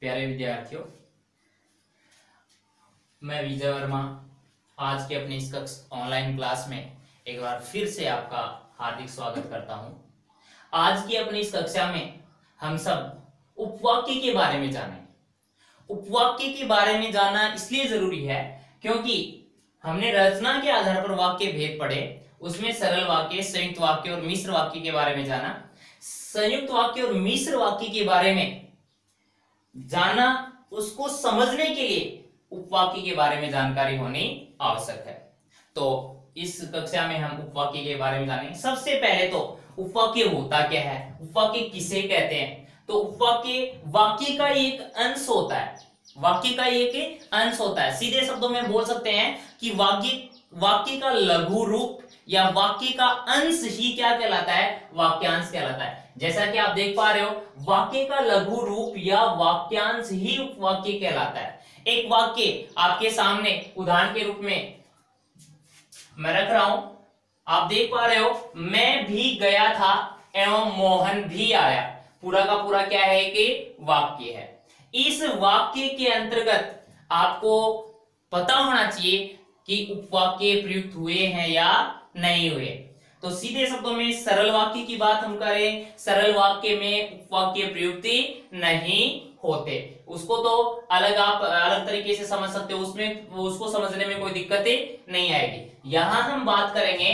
प्यारे विद्यार्थियों, मैं विजय वर्मा आज के अपनी इस ऑनलाइन क्लास में एक बार फिर से आपका हार्दिक स्वागत करता हूं। आज की अपनी इस कक्षा में हम सब उपवाक्य के बारे में जानेंगे। उपवाक्य के बारे में जानना इसलिए जरूरी है क्योंकि हमने रचना के आधार पर वाक्य भेद पढ़े, उसमें सरल वाक्य, संयुक्त वाक्य और मिश्र वाक्य के बारे में जाना। संयुक्त वाक्य और मिश्र वाक्य के बारे में जाना, उसको समझने के लिए उपवाक्य के बारे में जानकारी होनी आवश्यक है। तो इस कक्षा में हम उपवाक्य के बारे में जानेंगे। सबसे पहले तो उपवाक्य होता क्या है, उपवाक्य किसे कहते हैं। तो उपवाक्य वाक्य का एक अंश होता है, वाक्य का एक अंश होता है। सीधे शब्दों में बोल सकते हैं कि वाक्य का लघु रूप या वाक्य का अंश ही क्या कहलाता है, वाक्यांश कहलाता है। जैसा कि आप देख पा रहे हो, वाक्य का लघु रूप या वाक्यांश ही उपवाक्य कहलाता है। एक वाक्य आपके सामने उदाहरण के रूप में मैं रख रहा हूं, आप देख पा रहे हो, मैं भी गया था एवं मोहन भी आया। पूरा का पूरा क्या है कि वाक्य है। इस वाक्य के अंतर्गत आपको पता होना चाहिए कि उपवाक्य प्रयुक्त हुए हैं या नहीं हुए। तो सीधे शब्दों में सरल वाक्य की बात हम करें, सरल वाक्य में उपवाक्य प्रयुक्ति नहीं होते। उसको तो आप अलग तरीके से समझ सकते हो, उसमें उसको समझने में कोई दिक्कतें नहीं आएगी। यहां हम बात करेंगे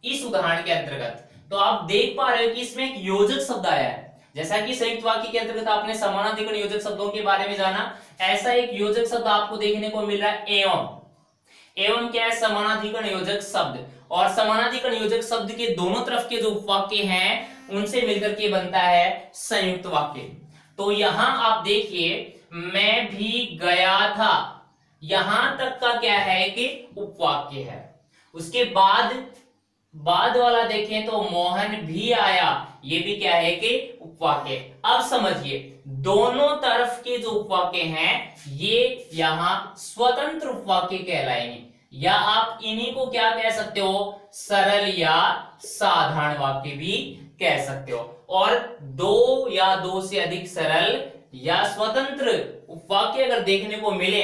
इस उदाहरण के अंतर्गत। तो आप देख पा रहे हो कि इसमें एक योजक शब्द आया है। जैसा कि संयुक्त वाक्य के अंतर्गत आपने समानाधिकरण योजक शब्दों के बारे में जाना, ऐसा एक योजक शब्द आपको देखने को मिल रहा है एवं। एवं क्या है, समानाधिकरण योजक शब्द। और समानाधिकरण योजक शब्द के दोनों तरफ के जो उपवाक्य हैं उनसे मिलकर के बनता है संयुक्त वाक्य। तो यहां आप देखिए, मैं भी गया था, यहां तक का क्या है कि उपवाक्य है। उसके बाद वाला देखें तो मोहन भी आया, ये भी क्या है कि उपवाक्य। अब समझिए, दोनों तरफ के जो उपवाक्य हैं ये यहां स्वतंत्र उपवाक्य कहलाएंगे, या आप इन्हीं को क्या कह सकते हो, सरल या साधारण वाक्य भी कह सकते हो। और दो या दो से अधिक सरल या स्वतंत्र उपवाक्य अगर देखने को मिले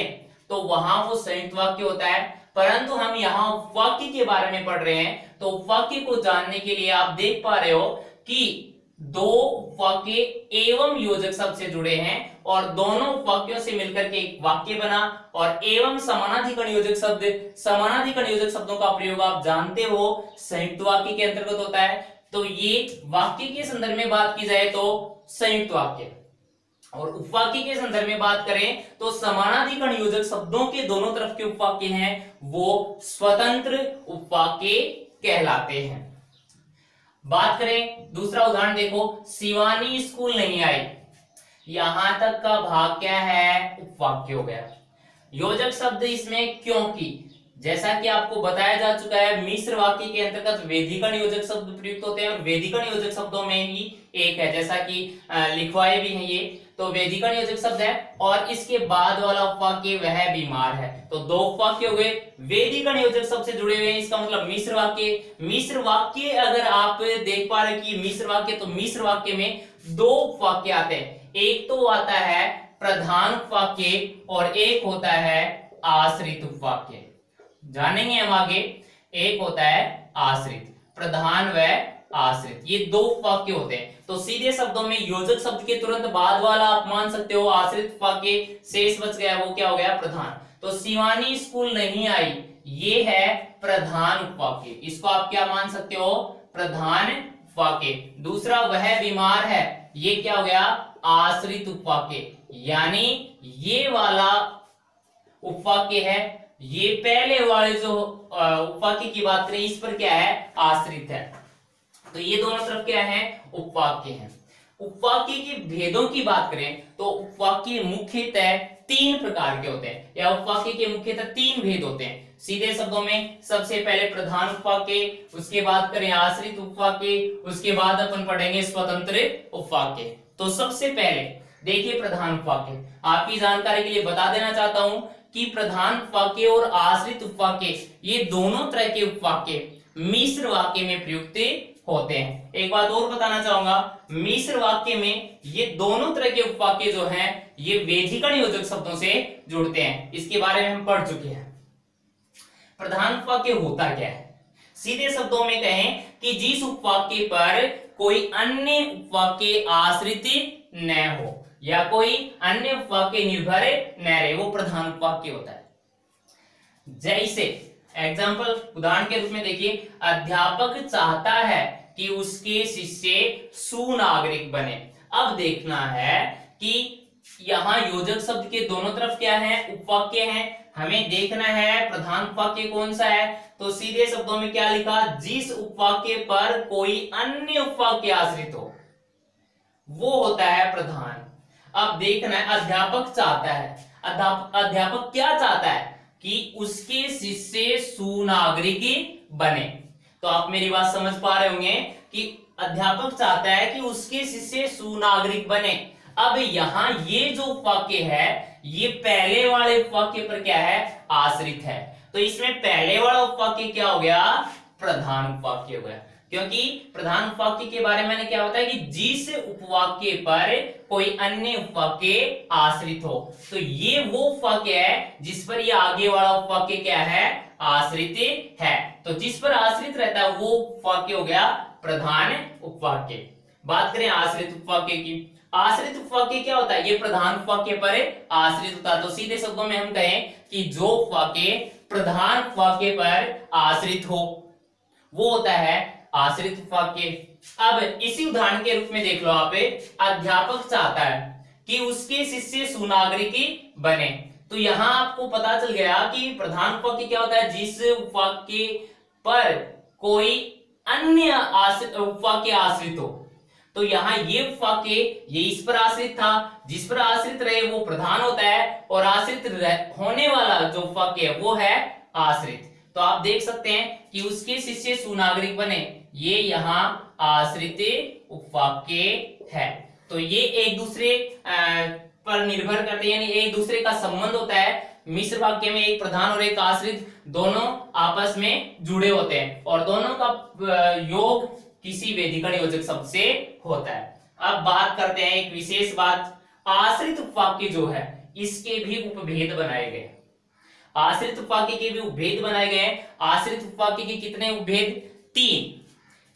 तो वहां वो संयुक्त वाक्य होता है। परंतु हम यहाँ उपवाक्य के बारे में पढ़ रहे हैं, तो उपवाक्य को जानने के लिए आप देख पा रहे हो कि दो उपवाक्य एवं योजक शब्द से जुड़े हैं और दोनों उपवाक्यों से मिलकर के एक वाक्य बना। और एवं समानाधिकरण योजक शब्द, समानाधिकरण योजक शब्दों का प्रयोग आप जानते हो संयुक्त वाक्य के अंतर्गत होता है। तो ये वाक्य के संदर्भ में बात की जाए तो संयुक्त वाक्य, और उपवाक्य के संदर्भ में बात करें तो समानाधिकरण योजक शब्दों के दोनों तरफ के उपवाक्य हैं वो स्वतंत्र उपवाक्य कहलाते हैं। बात करें दूसरा उदाहरण देखो, शिवानी स्कूल नहीं आई, यहां तक का भाग क्या है, उपवाक्य हो गया। योजक शब्द इसमें क्योंकि, जैसा कि आपको बताया जा चुका है, मिश्र वाक्य के अंतर्गत वेदिकरण योजक शब्द प्रयुक्त होते हैं और वेदिकरण योजक शब्दों में ही एक है, जैसा कि लिखवाए भी है ये, तो वेदिकरण योजक शब्द है। और इसके बाद वाला उपवाक्य वह बीमार है, तो दो उपवाक्य हो गए वेदिकरण योजक शब्द से जुड़े हुए हैं। इसका मतलब मिश्र वाक्य। मिश्र वाक्य अगर आप देख पा रहे कि मिश्र वाक्य, तो मिश्र वाक्य में दो उपवाक्य आते हैं। एक तो आता है प्रधान उपवाक्य और एक होता है आश्रित उपवाक्य। जानेंगे हम आगे। एक होता है आश्रित, प्रधान व आश्रित, ये दो उपवाक्य होते हैं। तो सीधे शब्दों में योजक शब्द के तुरंत बाद वाला आप मान सकते हो आश्रित उपवाक्य, शेष बच गया वो क्या हो गया, प्रधान। तो शिवानी स्कूल नहीं आई, ये है प्रधान उपवाक्य, इसको आप क्या मान सकते हो, प्रधान उपवाक्य। दूसरा वह बीमार है, ये क्या हो गया, आश्रित उपवाक्य। यानी ये वाला उपवाक्य है, ये पहले वाले जो उपवाक्य की बात करें इस पर क्या है, आश्रित है। तो ये दोनों तरफ क्या है, उपवाक्य हैं। उपवाक्य के भेदों की बात करें तो उपवाक्य मुख्यतः तीन प्रकार के होते हैं, या उपवाक्य के मुख्यतः तीन भेद होते हैं। सीधे शब्दों में सबसे पहले प्रधान उपवाक्य, उसके बाद करें आश्रित उपवाक्य, उसके बाद अपन पढ़ेंगे स्वतंत्र उपवाक्य। तो सबसे पहले देखिए प्रधान उपवाक्य, आपकी जानकारी के लिए बता देना चाहता हूं कि प्रधान उपवाक्य और आश्रित उपवाक्य ये दोनों तरह के उपवाक्य मिश्र वाक्य में प्रयुक्त होते हैं। एक बात और बताना चाहूंगा, मिश्र वाक्य में ये दोनों तरह के उपवाक्य जो हैं ये वेदिकण योजक शब्दों से जुड़ते हैं। इसके बारे में हम पढ़ चुके हैं। प्रधान उपवाक्य होता क्या है? सीधे शब्दों में कहें कि जिस उपवाक्य पर कोई अन्य उपवाक्य आश्रित न हो या कोई अन्य उपवाक्य निर्भर न रहे, वो प्रधान उपवाक्य होता है। जैसे एग्जाम्पल उदाहरण के रूप में देखिए, अध्यापक चाहता है कि उसके शिष्य सुनागरिक बने। अब देखना है कि यहाँ योजक शब्द के दोनों तरफ क्या है, उपवाक्य है। हमें देखना है प्रधान उपवाक्य कौन सा है। तो सीधे शब्दों में क्या लिखा, जिस उपवाक्य पर कोई अन्य उपवाक्य आश्रित हो वो होता है प्रधान। अब देखना है अध्यापक चाहता है, अध्यापक क्या चाहता है कि उसके शिष्य सुनागरिक बने। तो आप मेरी बात समझ पा रहे होंगे कि अध्यापक चाहता है कि उसके शिष्य सुनागरिक बने। अब यहां ये जो उपवाक्य है ये पहले वाले उपवाक्य पर क्या है, आश्रित है। तो इसमें पहले वाला उपवाक्य क्या हो गया, प्रधान उपवाक्य हो गया। क्योंकि प्रधान उपवाक्य के बारे में मैंने क्या बताया कि जिस उपवाक्य पर कोई अन्य उपवाक्य आश्रित हो, तो ये वो उपवाक्य है जिस पर ये आगे वाला उपवाक्य क्या है, आश्रित है। तो जिस पर आश्रित रहता है वो उपवाक्य हो गया प्रधान उपवाक्य। बात करें आश्रित उपवाक्य की, आश्रित उपवाक्य क्या होता है, ये प्रधान उपवाक्य पर आश्रित होता है। तो सीधे शब्दों में हम कहें कि जो उपवाक्य प्रधान उपवाक्य पर आश्रित हो वो होता है आश्रित उपवाक्य। अब इसी उदाहरण के रूप में देख लो आप, अध्यापक चाहता है कि उसके शिष्य सुनागरिक बने। तो यहां आपको पता चल गया कि प्रधान उपवाक्य क्या होता है, जिस उपवाक्य पर कोई अन्य उपवाक्य आश्रित हो। तो यहाँ ये उपवाक्य ये इस पर आश्रित था, जिस पर आश्रित रहे वो प्रधान होता है, और आश्रित होने वाला जो उपवाक्य है वो है आश्रित। तो आप देख सकते हैं कि उसके शिष्य सुनागरिक बने, ये यहाँ आश्रित उपवाक्य है। तो ये एक दूसरे पर निर्भर करते हैं, यानी एक दूसरे का संबंध होता है। मिश्र वाक्य में एक प्रधान और एक आश्रित दोनों आपस में जुड़े होते हैं, और दोनों का योग किसी वेदिकण योजक शब्द से होता है। अब बात करते हैं एक विशेष बात, आश्रित उपवाक्य जो है इसके भी उपभेद बनाए गए। आश्रित उपवाक्य के भी उपभेद बनाए गए। आश्रित उपवाक्य के कितने उपभेद, 3।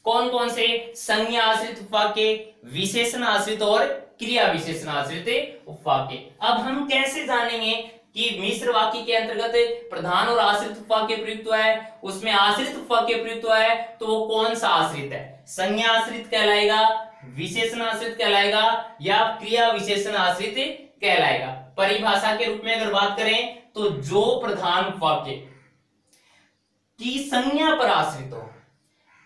कौन कौन से, संज्ञा आश्रित उपवाक्य, विशेषण आश्रित और क्रिया विशेषण आश्रित उपवाक्य। अब हम कैसे जानेंगे कि मिश्र वाक्य के अंतर्गत प्रधान और आश्रित उपवाक्य प्रयुक्त हुआ है, उसमें आश्रित उपवाक्य प्रयुक्त हुआ है, तो वो कौन सा आश्रित है, संज्ञा आश्रित कहलाएगा, विशेषण आश्रित कहलाएगा, या क्रिया विशेषण आश्रित कहलाएगा। परिभाषा के रूप में अगर बात करें तो जो प्रधान उपवाक्य की संज्ञा पर आश्रित हो,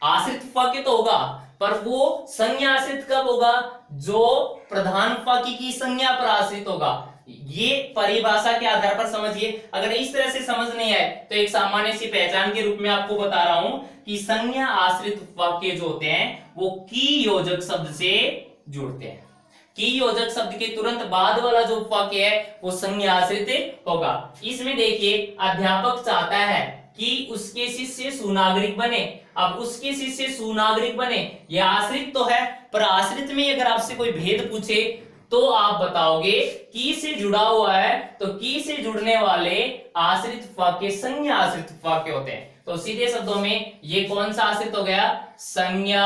आश्रित उपवाक्य तो होगा पर वो संज्ञा आश्रित कब होगा, जो प्रधान उपवाक्य की संज्ञा पर आश्रित होगा। ये परिभाषा के आधार पर समझिए। अगर इस तरह से समझ नहीं आए तो एक सामान्य सी पहचान के रूप में आपको बता रहा हूं कि संज्ञा आश्रित उपवाक्य जो होते हैं वो की योजक शब्द से जुड़ते हैं। की योजक शब्द के तुरंत बाद वाला जो उपवाक्य है वो संज्ञा आश्रित होगा। इसमें देखिए, अध्यापक चाहता है कि उसके शिष्य सुनागरिक बने। अब उसके शिष्य सुनागरिक बने, यह आश्रित तो है, पर आश्रित में अगर आपसे कोई भेद पूछे तो आप बताओगे की से जुड़ा हुआ है, तो की से जुड़ने वाले आश्रित उपवाक्य संज्ञा आश्रित उपवाक्य होते हैं। तो सीधे शब्दों में ये कौन सा आश्रित हो गया, संज्ञा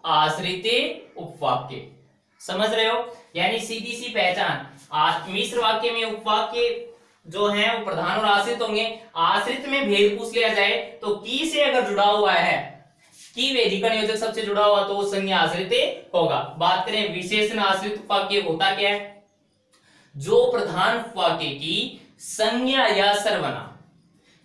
आश्रित उपवाक्य। समझ रहे हो, यानी सीधी सी पहचान। मिश्र वाक्य में उपवाक्य जो है वो प्रधान और आश्रित होंगे। आश्रित में भेद पूछ लिया जाए तो की से अगर जुड़ा हुआ है, की वेदिकण योजक शब्द से जुड़ा हुआ, तो वो संज्ञा आश्रित होगा। बात करें विशेषण आश्रित उपवाक्य होता क्या है, जो प्रधान उपवाक्य की संज्ञा या सर्वनाम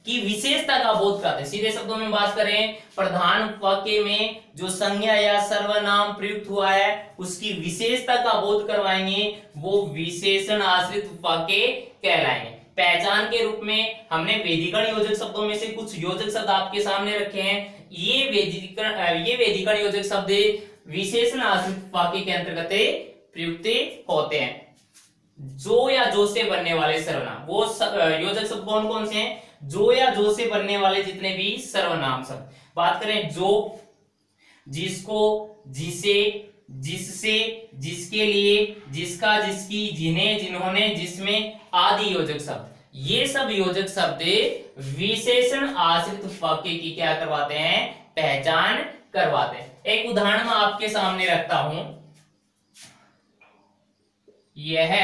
की विशेषता का बोध कराते हैं। सीधे शब्दों में बात करें, प्रधान उपवाक्य में जो संज्ञा या सर्वनाम प्रयुक्त हुआ है उसकी विशेषता का बोध करवाएंगे, वो विशेषण आश्रित उपवाक्य कहलाएंगे। पहचान के रूप में हमने वेदिकण योजक शब्दों में से कुछ योजक शब्द आपके सामने रखे हैं। ये वेदिकण योजक शब्द विशेषण आश्रित उपवाक्य के अंतर्गत प्रयुक्त होते हैं। जो या जो से बनने वाले सर्वनाम, वो योजक शब्द कौन कौन से हैं, जो या जो से बनने वाले जितने भी सर्वनाम शब्द। बात करें जो, जिसको, जिसे, जिससे, जिसके लिए, जिसका, जिसकी, जिन्हें, जिन्होंने, जिसमें आदि योजक शब्द, ये सब योजक शब्द विशेषण आश्रित वाक्य की क्या करवाते हैं, पहचान करवाते हैं। एक उदाहरण मैं आपके सामने रखता हूं, यह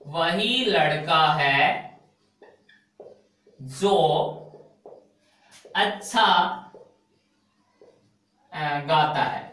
वही लड़का है जो अच्छा गाता है।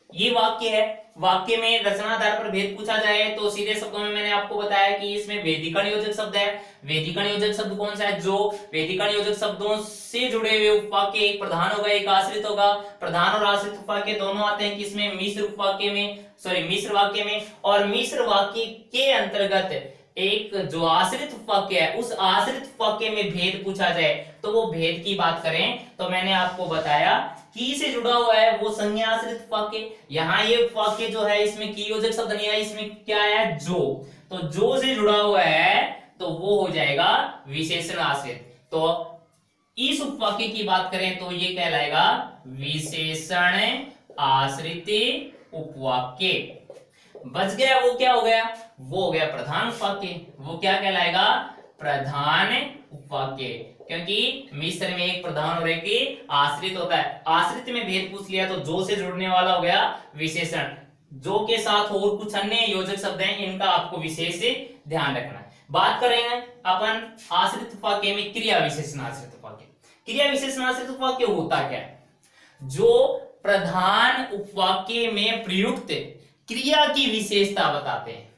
ये वाक्य है। वाक्य में रचनाधार पर भेद पूछा जाए तो सीधे शब्दों में मैंने आपको बताया कि इसमें वेदिकण योजक शब्द है। वेदिकण योजक शब्द कौन सा है, जो वेदिकण योजक शब्दों से जुड़े हुए उपवाक्य, एक प्रधान होगा एक आश्रित होगा। प्रधान और आश्रित उपवाक्य दोनों आते हैं किसमें, मिश्र उपवाक्य में, सॉरी मिश्र वाक्य में। और मिश्र वाक्य के अंतर्गत एक जो आश्रित वाक्य है, उस आश्रित वाक्य में भेद पूछा जाए तो वो भेद की बात करें तो मैंने आपको बताया की से जुड़ा हुआ है वो संज्ञा आश्रित वाक्य। यहाँ ये वाक्य जो है इसमें की योजक शब्द नहीं है, इसमें क्या है, जो। तो जो से जुड़ा हुआ है तो वो हो जाएगा विशेषण आश्रित। तो इस उपवाक्य की बात करें तो ये कहलाएगा विशेषण आश्रित उपवाक्य। बच गया वो क्या हो गया, वो हो गया प्रधान उपवाक्य। वो क्या कहलाएगा, प्रधान उपवाक्य, क्योंकि मिश्र में एक प्रधान और एक आश्रित होता है। आश्रित में भेद पूछ लिया तो जो से जुड़ने वाला हो गया विशेषण। जो के साथ और कुछ अन्य योजक शब्द हैं, इनका आपको विशेष ध्यान रखना है। बात करेंगे अपन आश्रित उपवाक्य में क्रिया विशेषण आश्रित उपवाक्य। क्रिया विशेषण आश्रित उपवाक्य होता क्या है, जो प्रधान उपवाक्य में प्रयुक्त क्रिया की विशेषता बताते हैं।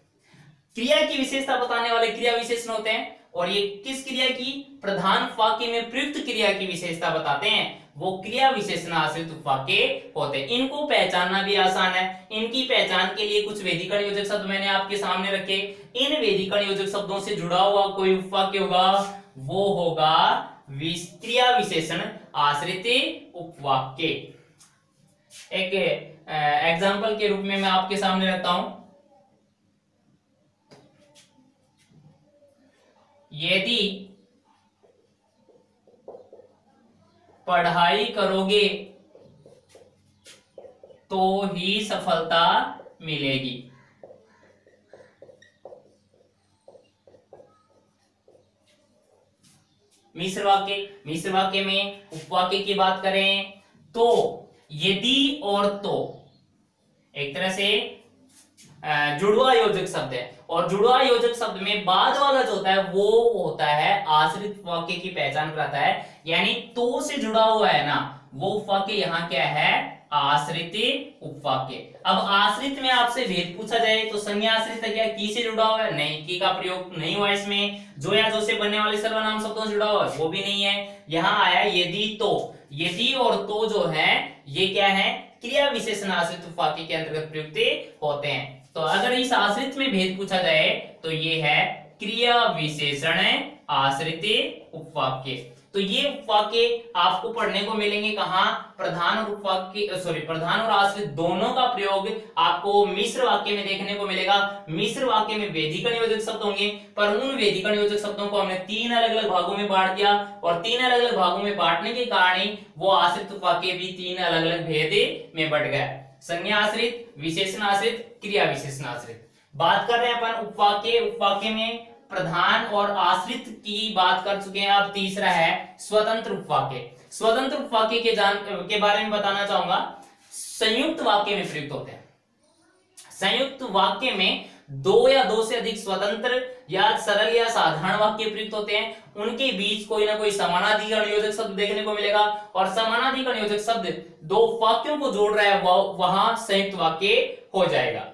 क्रिया की विशेषता बताने वाले क्रिया विशेषण होते हैं। और ये किस क्रिया की, प्रधान वाक्य में प्रयुक्त क्रिया की विशेषता बताते हैं, वो क्रिया विशेषण आश्रित उपवाक्य होते हैं। इनको पहचानना भी आसान है। इनकी पहचान के लिए कुछ वेदिकण योजक शब्द मैंने आपके सामने रखे। इन वेदिकण योजक शब्दों से जुड़ा हुआ कोई उपवाक्य होगा, वो होगा क्रिया विशेषण आश्रित उपवाक्य। एक एग्जाम्पल के रूप में मैं आपके सामने रखता हूं, यदि पढ़ाई करोगे तो ही सफलता मिलेगी। मिश्र वाक्य में उपवाक्य की बात करें तो यदि और तो एक तरह से जुड़वा योजक शब्द है। और जुड़वा योजक शब्द में बाद वाला जो होता है वो होता है आश्रित वाक्य की पहचान कराता है। यानी तो से जुड़ा हुआ है ना, वो उपवाक्य यहाँ क्या है, आश्रित उपवाक्य। अब आश्रित में आपसे भेद पूछा जाए तो संज्ञा आश्रित है क्या, की से जुड़ा हुआ है, नहीं, की का प्रयोग नहीं हुआ इसमें। जो या जो से बनने वाले सर्वनाम शब्दों से जुड़ा हुआ है वो भी नहीं है। यहाँ आया यदि तो, यदि और तो जो है ये क्या है, क्रिया विशेषण आश्रित उपवाक्य के अंतर्गत प्रयुक्त होते हैं। तो अगर इस आश्रित में भेद पूछा जाए तो ये है क्रिया विशेषण आश्रित उपवाक्य। तो ये उपवाक्य आपको पढ़ने को मिलेंगे कहां, प्रधान और उपवाक्य, सॉरी प्रधान और आश्रित दोनों का प्रयोग आपको मिश्र वाक्य में देखने को मिलेगा। मिश्र वाक्य में वेदिकण योजक शब्द होंगे, पर उन वेदिकण योजक शब्दों को हमने तीन अलग अलग भागों में बांट दिया और तीन अलग अलग भागों में बांटने के कारण वो आश्रित उपवाक्य भी तीन अलग अलग भेद में बट गया, संज्ञा आश्रित, विशेषण आश्रित, क्रिया विशेषण आश्रित। बात कर रहे हैं अपन उपवाक्य। उपवाक्य में प्रधान और आश्रित की बात कर चुके हैं। अब तीसरा है स्वतंत्र उपवाक्य। स्वतंत्र उपवाक्य के बारे में बताना चाहूंगा। संयुक्त वाक्य में प्रयुक्त होते हैं। संयुक्त वाक्य में दो या दो से अधिक स्वतंत्र या सरल या साधारण वाक्य प्रयुक्त होते हैं। उनके बीच कोई ना कोई समानाधिकरण योजक शब्द देखने को मिलेगा और समानाधिकरण योजक शब्द दो वाक्यों को जोड़ रहा है, वहां संयुक्त वाक्य हो जाएगा।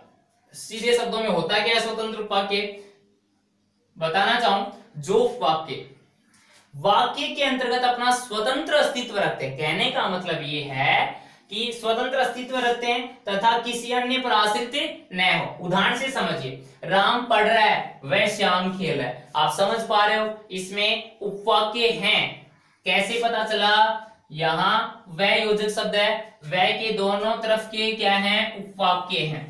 सीधे शब्दों में होता क्या है स्वतंत्र वाक्य, बताना चाहूं, जो वाक्य के अंतर्गत अपना स्वतंत्र अस्तित्व रखते हैं। कहने का मतलब ये है कि स्वतंत्र अस्तित्व रखते हैं तथा किसी अन्य पर आश्रित न हो। उदाहरण से समझिए, राम पढ़ रहा है, वह श्याम खेल रहा है। आप समझ पा रहे हो इसमें उपवाक्य हैं। कैसे पता चला, यहां वह योजक शब्द है, वह के दोनों तरफ के क्या हैं, उपवाक्य हैं।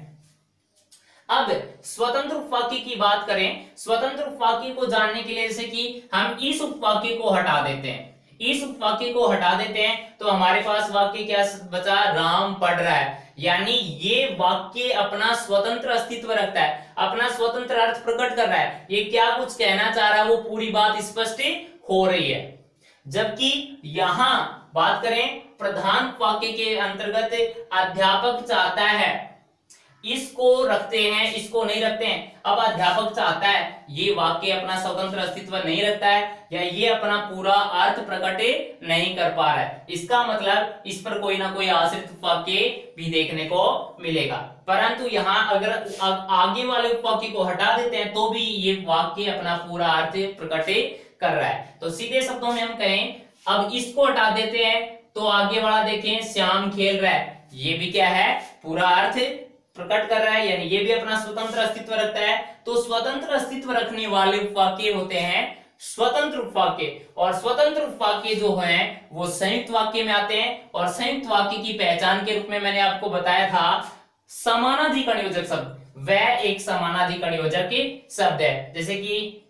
अब स्वतंत्र उपवाक्य की बात करें, स्वतंत्र उपवाक्य को जानने के लिए जैसे कि हम इस उपवाक्य को हटा देते हैं, इस उपवाक्य को हटा देते हैं तो हमारे पास वाक्य क्या बचा, राम पढ़ रहा है। यानी ये वाक्य अपना स्वतंत्र अस्तित्व रखता है, अपना स्वतंत्र अर्थ प्रकट कर रहा है, ये क्या कुछ कहना चाह रहा है वो पूरी बात स्पष्ट हो रही है। जबकि यहां बात करें प्रधान वाक्य के अंतर्गत अध्यापक चाहता है, इसको रखते हैं, इसको नहीं रखते हैं। अब अध्यापक चाहता है, ये वाक्य अपना स्वतंत्र अस्तित्व नहीं रखता है या ये अपना पूरा अर्थ प्रकट नहीं कर पा रहा है, इसका मतलब इस पर कोई ना कोई आश्रित वाक्य भी देखने को मिलेगा। परंतु यहाँ अगर आगे वाले वाक्य को हटा देते हैं तो भी ये वाक्य अपना पूरा अर्थ प्रकट कर रहा है। तो सीधे शब्दों में हम कहें, अब इसको हटा देते हैं तो आगे वाला देखें, श्याम खेल रहा है, ये भी क्या है, पूरा अर्थ प्रकट कर रहा है, यानी ये भी अपना स्वतंत्र अस्तित्व रखता है। तो स्वतंत्र अस्तित्व रखने वाले उपवाक्य होते हैं स्वतंत्र उपवाक्य, और स्वतंत्र उपवाक्य जो हैं वो संयुक्त वाक्य में आते हैं। और संयुक्त वाक्य की पहचान के रूप में मैंने आपको बताया था समानाधिकरण योजक शब्द, वह एक समानाधिकरण योजक शब्द है, जैसे कि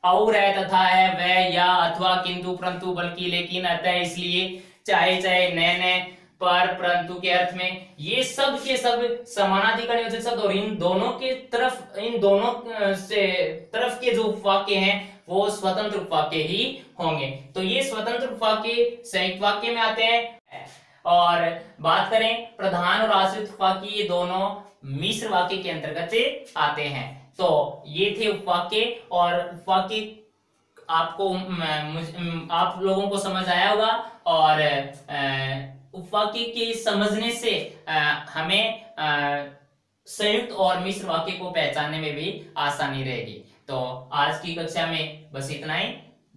और है, तथा है, वह, या, अथवा, किंतु, परंतु, बल्कि, लेकिन, अतः, इसलिए, चाहे, चाहे, न, पर, परंतु के अर्थ में, ये सब के सब समानाधिकरण योजक शब्द। और इन दोनों के तरफ, इन दोनों से तरफ के जो उपवाक्य हैं वो स्वतंत्र उपवाक्य ही होंगे। तो ये स्वतंत्र उपवाक्य संयुक्त वाक्य में आते हैं। और बात करें प्रधान और आश्रित उपवाक्य, ये दोनों मिश्र वाक्य के अंतर्गत आते हैं। तो ये थे उपवाक्य, और उपवाक्य आपको आप लोगों को समझ आया होगा। और उपवाक्य के समझने से हमें संयुक्त और मिश्र वाक्य को पहचानने में भी आसानी रहेगी। तो आज की कक्षा में बस इतना ही।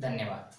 धन्यवाद।